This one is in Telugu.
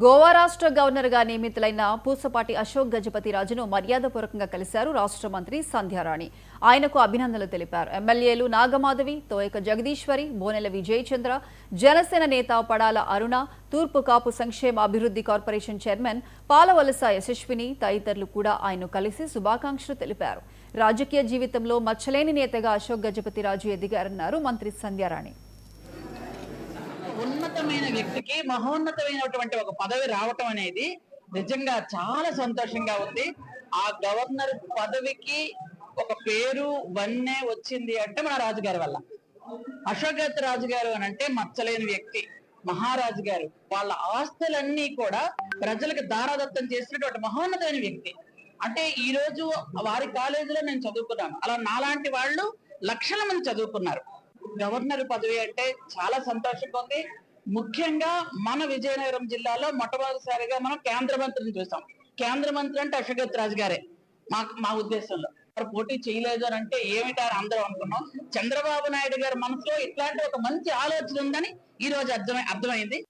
గోవా రాష్ట్ర గవర్నర్ గా నియమితులైన పూసపాటి అశోక్ గజపతి రాజును మర్యాదపూర్వకంగా కలిశారు రాష్ట్ర మంత్రి సంధ్యారాణి. ఆయనకు అభినందనలు తెలిపారు. ఎమ్మెల్యేలు నాగమాధవి, తోయక జగదీశ్వరి, బోనెల విజయచంద్ర, జనసేన నేత పడాల అరుణ, తూర్పు కాపు సంక్షేమ అభివృద్ధి కార్పొరేషన్ చైర్మన్ పాలవలస యశస్విని తదితరులు కూడా ఆయన్ను కలిసి శుభాకాంక్షలు తెలిపారు. రాజకీయ జీవితంలో మచ్చలేని నేతగా అశోక్ గజపతి రాజు ఎదిగారన్నారు మంత్రి సంధ్యారాణి. ఉన్నతమైన వ్యక్తికి మహోన్నతమైనటువంటి ఒక పదవి రావటం అనేది నిజంగా చాలా సంతోషంగా ఉంది. ఆ గవర్నర్ పదవికి ఒక పేరు వన్నే వచ్చింది అంటే మన రాజుగారి వల్ల. అశోక్ రాజు గారు అని అంటే మచ్చలేని వ్యక్తి, మహారాజు గారు. వాళ్ళ ఆస్తులన్నీ కూడా ప్రజలకు దారాదత్తం చేసినటువంటి మహోన్నతమైన వ్యక్తి. అంటే ఈ రోజు వారి కాలేజీలో నేను చదువుకున్నాను. అలా నాలాంటి వాళ్ళు లక్షల మంది చదువుకున్నారు. గవర్నర్ పదవి అంటే చాలా సంతోషంగా ఉంది. ముఖ్యంగా మన విజయనగరం జిల్లాలో మొట్టమొదటిసారిగా మనం కేంద్ర మంత్రిని చూసాం. కేంద్ర మంత్రి అంటే అశోక్ రాజు గారే. మా ఉద్దేశంలో పోటీ చేయలేదు అని అంటే ఏమిటారు అందరూ అనుకున్నాం. చంద్రబాబు నాయుడు గారి మనసులో ఇట్లాంటి ఒక మంచి ఆలోచన ఉందని ఈ రోజు అర్థమైంది.